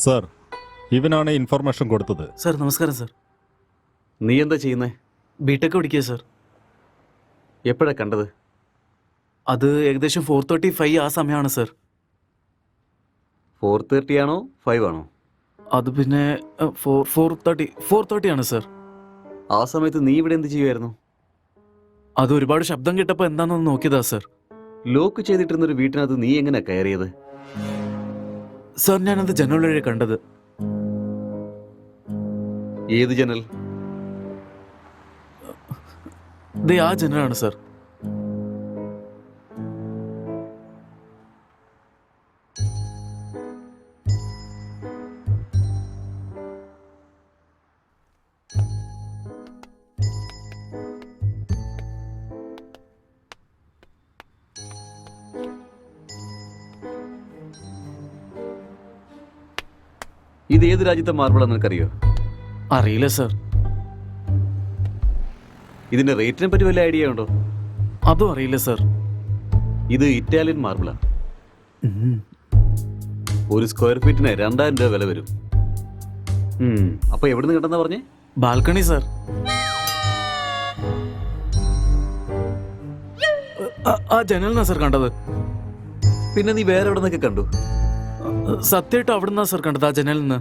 Sir, ഇവനാണ് information കൊടുത്തത്. Sir നമസ്കാരം സാർ. നീ എന്താ ചെയ്യുന്നേ? ബിടെക് പഠിക്കുക സാർ. എപ്പോഴാ കണ്ടത്? അത് ഏകദേശം 4:35 ആ സമയമാണ് സാർ. 4:30 ആണോ 5 ആണോ? അത് പിന്നെ 4:30 ആണ് സാർ. ആ സമയത്ത് നീ ഇവിടെ എന്ത് ചെയ്യുമായിരുന്നു? അത് ഒരുപാട് ശബ്ദം കേട്ടപ്പോൾ എന്താണെന്ന് നോക്കിയതാ സാർ. ലോക്ക് ചെയ്തിട്ടിരുന്നൊരു വീട്ടിനകത്ത് നീ എങ്ങനെ കയറിയത്? സാർ ഞാനത് ജനൽ വഴി കണ്ടത്. ഏത് ജനൽ? ദേ ആ ജനലാണ് സാർ. ഇത് ഏത് രാജ്യത്തെ മാർബിളാന്ന് നിനക്കറിയോ? അറിയില്ല സാർ. ഇതിന്റെ റേറ്റിനെ പറ്റി വല്ല ഐഡിയ ഉണ്ടോ? അതും അറിയില്ല സാർ. ഇത് ഇറ്റാലിയൻ മാർബിളാണ്. ഒരു സ്ക്വയർ ഫീറ്റിന് 2000 രൂപ വില വരും. അപ്പൊ എവിടുന്ന് കിട്ടുന്ന പറഞ്ഞേ? Balcony sir. ആ ജനലിനാ സാർ കണ്ടത്. പിന്നെ നീ വേറെ എവിടെ നിന്നൊക്കെ കണ്ടു? സത്യമായിട്ട് അവിടുന്നാ സാർ കണ്ടത്, ആ ജനലിൽ നിന്ന്.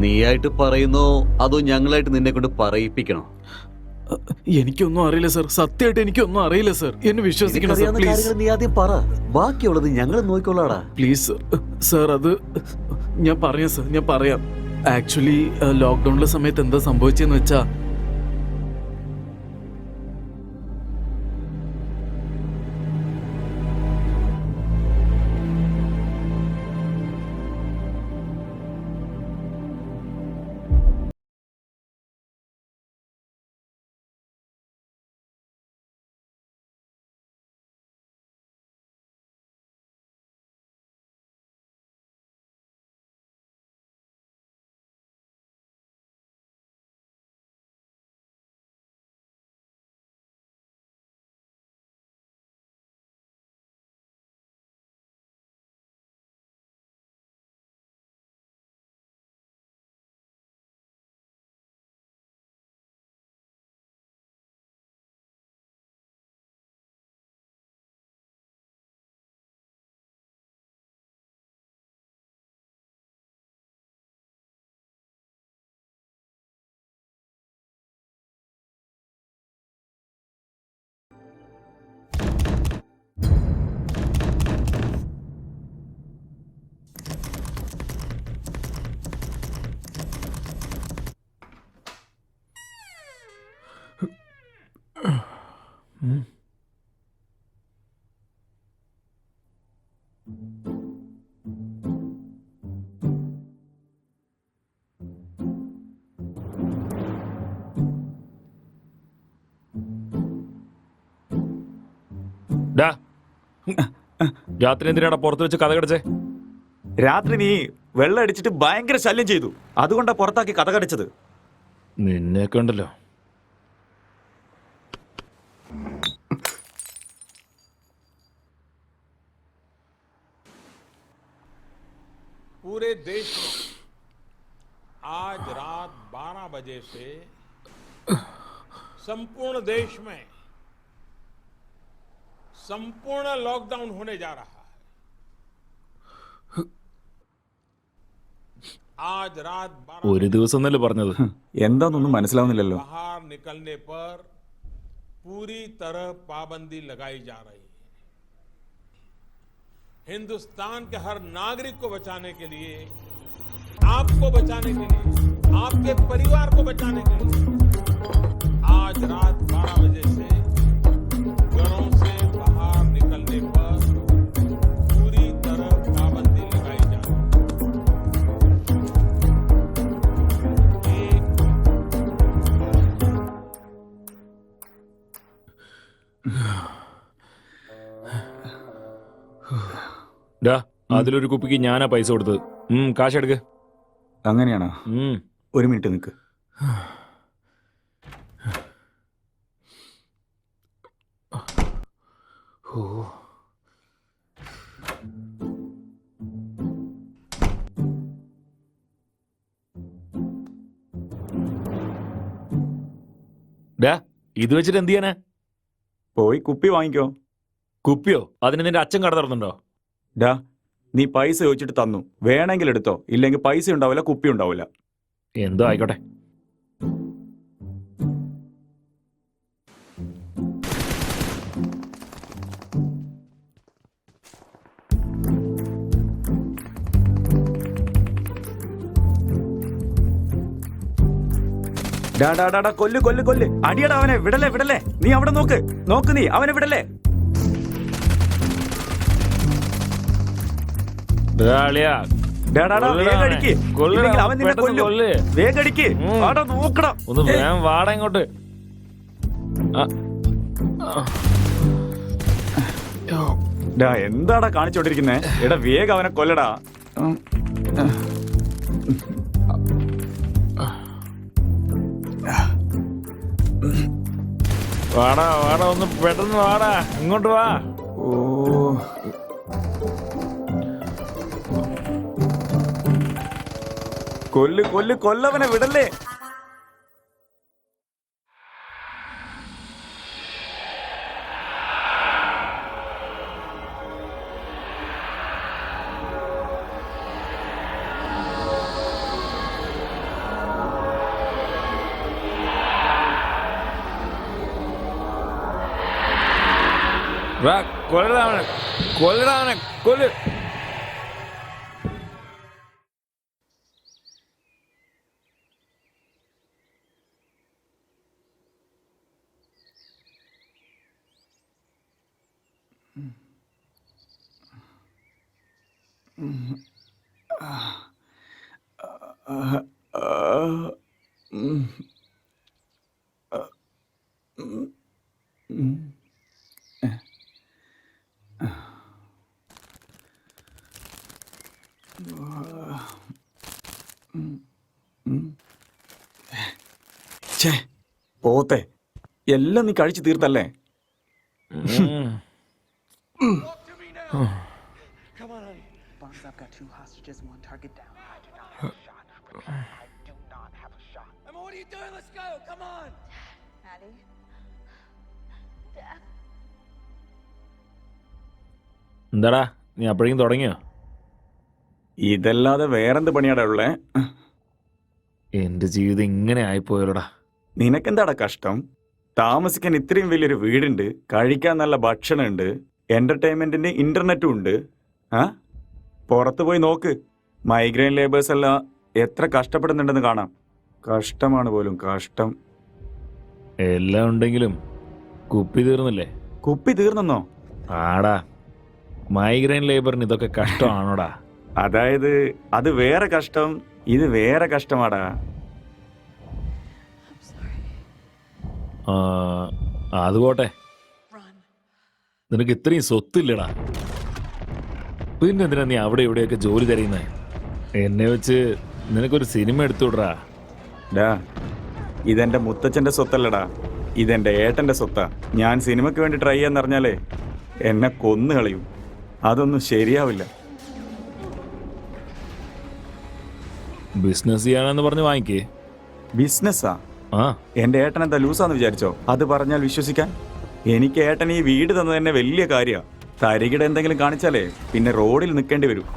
നീയായിട്ട് പറയുന്നോ അതോ ഞങ്ങളായിട്ട് നിന്നെ കൊണ്ട് പറയിപ്പിക്കണോ? എനിക്കൊന്നും അറിയില്ല സാർ. സത്യമായിട്ട് എനിക്കൊന്നും അറിയില്ല സാർ. എന്നെ വിശ്വസിക്കണം സാർ, പ്ലീസ്. നീ ആദ്യം പറ, ബാക്കിയുള്ളത് ഞങ്ങൾ നോക്കിക്കൊള്ളാടാ. Please sir. അത് ഞാൻ പറയാം സാർ, ഞാൻ പറയാം. ആക്ച്വലി ലോക്ക്ഡൌണിലെ സമയത്ത് എന്താ സംഭവിച്ചെന്ന് വെച്ചാ, രാത്രി എന്തിനാടാ പുറത്ത് വെച്ച് കഥ കടിച്ചേ? രാത്രി നീ വെള്ളം അടിച്ചിട്ട് ഭയങ്കര ശല്യം ചെയ്തു, അതുകൊണ്ടാ പുറത്താക്കി കഥ കടിച്ചത്. നിന്നെയൊക്കെ ഉണ്ടല്ലോ. पूरे देश में आज रात 12 बजे से संपूर्ण देश में संपूर्ण लॉकडाउन होने जा रहा है. आज रात 12 ഒരു ദിവസം എന്നല്ലേ പറഞ്ഞത്? എന്താന്നൊന്നും മനസ്സിലാവുന്നില്ലല്ലോ. बाहर निकलने पर पूरी तरह पाबंदी लगाई जा रही है. हिंदुस्तान के हर नागरिक को बचाने के लिए, आपको बचाने के लिए, आपके परिवार को बचाने के लिए आज रात 12 बजे से घरों से बाहर निकलने पर पूरी तरह पाबंदी लगाई जा रही ഡാ, അതിലൊരു കുപ്പിക്ക് ഞാനാ പൈസ കൊടുത്തത്. കാശെടുക്ക്. അങ്ങനെയാണോ? ഒരു മിനിറ്റ് നിൽക്ക്. ഡാ ഇത് വെച്ചിട്ട് എന്ത് ചെയ്യാനാ? പോയി കുപ്പി വാങ്ങിക്കോ. കുപ്പിയോ? അതിന് നിന്റെ അച്ഛൻ കട തുറന്നുണ്ടോ? ഡാ, നീ പൈസ ചോദിച്ചിട്ട് തന്നു, വേണമെങ്കിൽ എടുത്തോ, ഇല്ലെങ്കിൽ പൈസ ഉണ്ടാവില്ല, കുപ്പി ഉണ്ടാവില്ല. എന്തോ ആയിക്കോട്ടെ. ഡാ ഡാ ഡാ ഡാ, കൊല്ല് കൊല്ല് കൊല്ല്, അടിയടാ അവനെ, വിടല്ലേ വിടല്ലേ, നീ അവിടെ നോക്ക് നോക്ക്, നീ അവനെ വിടല്ലേ. ഡാ അളിയാ, ഡാ ഡാ ഡാ, കൊല്ലടാ വേഗം അടിക്ക്. കൊല്ലടാ, ഇല്ലെങ്കിൽ അവൻ നിന്നെ പെട്ടെന്ന് കൊല്ലും. കൊല്ല്. വേഗം അടിക്ക്. ആടാ നോക്കടാ. ഒന്ന് വേഗം വാടാ ഇങ്ങോട്ട്. ഡാ എന്താടാ കാണിച്ചോണ്ടിരിക്കുന്നേ? എടാ വേഗം അവനെ കൊല്ലടാ. വാടാ വാടാ, ഒന്ന് പെട്ടെന്ന് വാടാ, ഇങ്ങോട്ട് വാ. ഓ, കൊല്ല് കൊല്ല് കൊല്ലവനെ, വിടല്ലേ. വാ, കൊല്ലടാ അവനെ, കൊല്ലടാ അവനെ, കൊല്ല്. ഛേ, പോത്തെ, എല്ലാം നീ കഴിച്ചു തീർത്തല്ലേ? Bonds, I've got 2 hostages and 1 target down. I do not have a shot. I do not have a shot. Emma, what are you doing? Let's go. Come on. Maddie. Dad. എന്താടാ നീ അപ്പോഴേക്കും തുടങ്ങിയോ? ഇതല്ലാതെ വേറെന്ത് പണിയാടാ ഉള്ളേ? എന്റെ ജീവിതം ഇങ്ങനെ ആയിപ്പോയല്ലോടാ. നിനക്കെന്താടാ കഷ്ടം? താമസിക്കാൻ ഇത്രയും വലിയൊരു വീടുണ്ട്, കഴിക്കാൻ നല്ല ഭക്ഷണമുണ്ട്, എന്റർടൈൻമെന്റിന് ഇന്റർനെറ്റും ഉണ്ട്. ആ, പുറത്ത് പോയി നോക്ക്, മൈഗ്രെയിൻ ലേബേഴ്സ് എല്ലാം എത്ര കഷ്ടപ്പെടുന്നുണ്ടെന്ന് കാണാം. കഷ്ടമാണ് പോലും, കഷ്ടം. എല്ലാം ഉണ്ടെങ്കിലും കുപ്പി തീർന്നില്ലേ? കുപ്പി തീർന്നെന്നോ? ആടാ, മൈഗ്രെയിൻ ലേബറിന് ഇതൊക്കെ കഷ്ടമാണോടാ? അതായത് അത് വേറെ കഷ്ടം, ഇത് വേറെ കഷ്ടമാടാ. അത് പോട്ടെ, നിനക്ക് ഇത്രയും സ്വത്തില്ലടാ, പിന്നെ എന്തിനാ നീ അവിടെ ഇവിടെയൊക്കെ ജോലി തരുന്നേ? എന്നെ വെച്ച് നിനക്കൊരു സിനിമ എടുത്തുവിടറാ. ഡാ, ഇതെന്റെ മുത്തച്ഛന്റെ സ്വത്തല്ലടാ, ഇതെന്റെ ഏട്ടന്റെ സ്വത്താ. ഞാൻ സിനിമയ്ക്ക് വേണ്ടി ട്രൈ ചെയ്യാന്നറിഞ്ഞാലേ എന്നെ കൊന്നു കളയും. അതൊന്നും ശരിയാവില്ല. ബിസിനസ് ചെയ്യാനെന്ന് പറഞ്ഞ് വാങ്ങിക്കേ. ബിസിനസ്സാ? ആ, എന്റെ ഏട്ടൻ എന്താ ലൂസാന്ന് വിചാരിച്ചോ? അത് പറഞ്ഞാൽ വിശ്വസിക്കാൻ? എനിക്ക് ഏട്ടൻ ഈ വീട് തന്നത് തന്നെ വലിയ കാര്യമാണ്. തരികിട എന്തെങ്കിലും കാണിച്ചാലേ പിന്നെ റോഡിൽ നിൽക്കേണ്ടി വരും.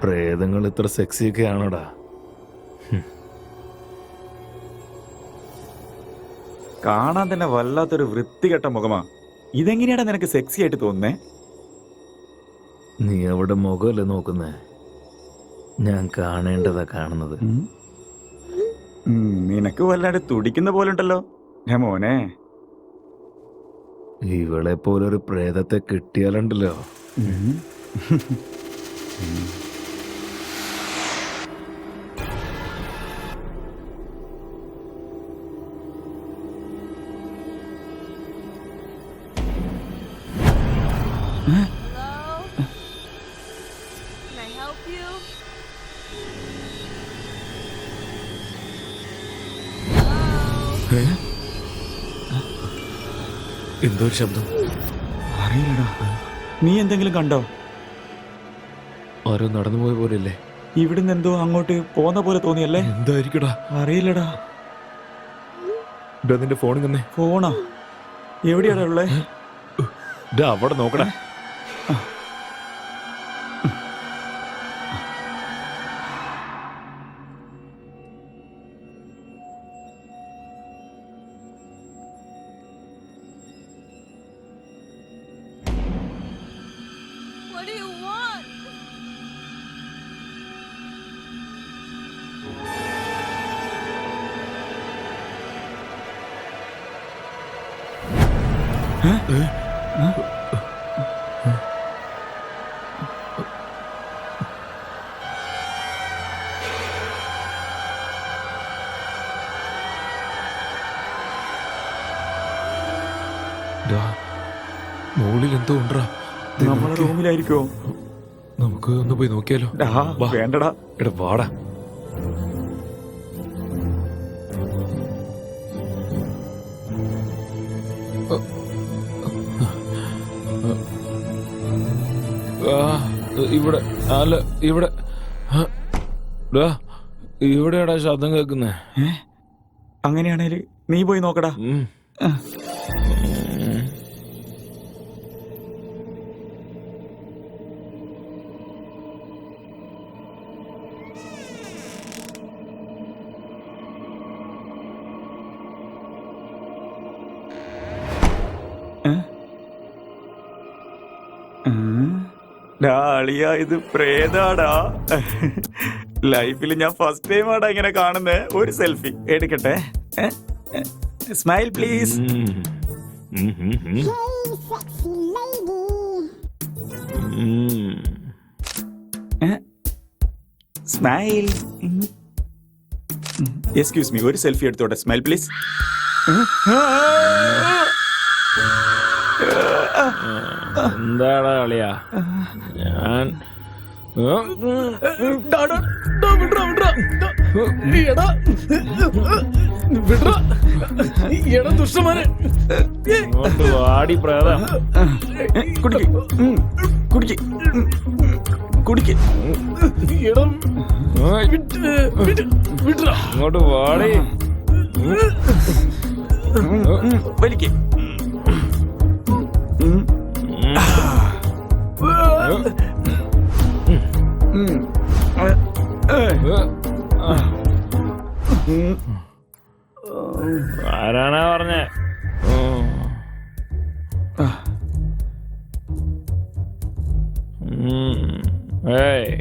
പ്രേതങ്ങൾ ഇത്ര സെക്സിയൊക്കെ ആണോടാ? കാണാൻ തന്നെ വല്ലാത്തൊരു വൃത്തികെട്ട മുഖമാ. ഇതെങ്ങനെയാടാ നിനക്ക് സെക്സി ആയിട്ട് തോന്നുന്നേ? നീ അവിടെ മുഖമല്ലേ നോക്കുന്നേ? ഞാൻ കാണേണ്ടതാ കാണുന്നത്. നിനക്ക് വല്ലാണ്ട് തുടിക്കുന്ന പോലെ ഉണ്ടല്ലോ മോനെ. ഇവളെ പോലൊരു പ്രേതത്തെ കിട്ടിയാലുണ്ടല്ലോ. Hello? Can I help you? Hello? എന്തോ ഒരു ശബ്ദം. അറിയില്ലടാ, നീ എന്തെങ്കിലും കണ്ടോ? ആരോ നടന്നു പോയ പോലെയല്ലേ? ഇവിടുന്ന് എന്തോ അങ്ങോട്ട് പോന്ന പോലെ തോന്നിയല്ലേ? എന്തായിരിക്കടാ? അറിയില്ലടാ. നിന്റെ ഫോണിൽ തന്നെ. ഫോണാ? എവിടെയാടാ ഉള്ളേ? അവിടെ നോക്കടാ. What do you want? മുകളിൽ എന്തോ ഉണ്ടാ. നമ്മളെ റൂമിലായിരിക്കോ? നമുക്ക് ഒന്ന് പോയി നോക്കിയാലോ? വാ. വേണ്ടടാ. എടാ വാടാ. ഇവിടെ അല്ല, ഇവിടെ ഇവിടെയാടാ ശബ്ദം കേൾക്കുന്നേ. അങ്ങനെയാണേല് നീ പോയി നോക്കടാ. അളിയാ, ഇത് പ്രേതാടാ. ലൈഫിൽ ഞാൻ ഫസ്റ്റ് ടൈം ആടാ ഇങ്ങനെ കാണുന്നേ. ഒരു സെൽഫി എടുക്കട്ടെ. Smile please. Smile. Excuse me, ഒരു സെൽഫി എടുത്തോട്ടെ. Smile please. എന്താടാ കളിയാ? ഞാൻ ഇങ്ങോട്ട് വാടി പ്രേതം. കുടിക്ക് കുടിക്ക് കുടിക്ക്. ഇങ്ങോട്ട് വാടി. വലിക്ക്. ആരാണാ പറഞ്ഞേ? ഏയ്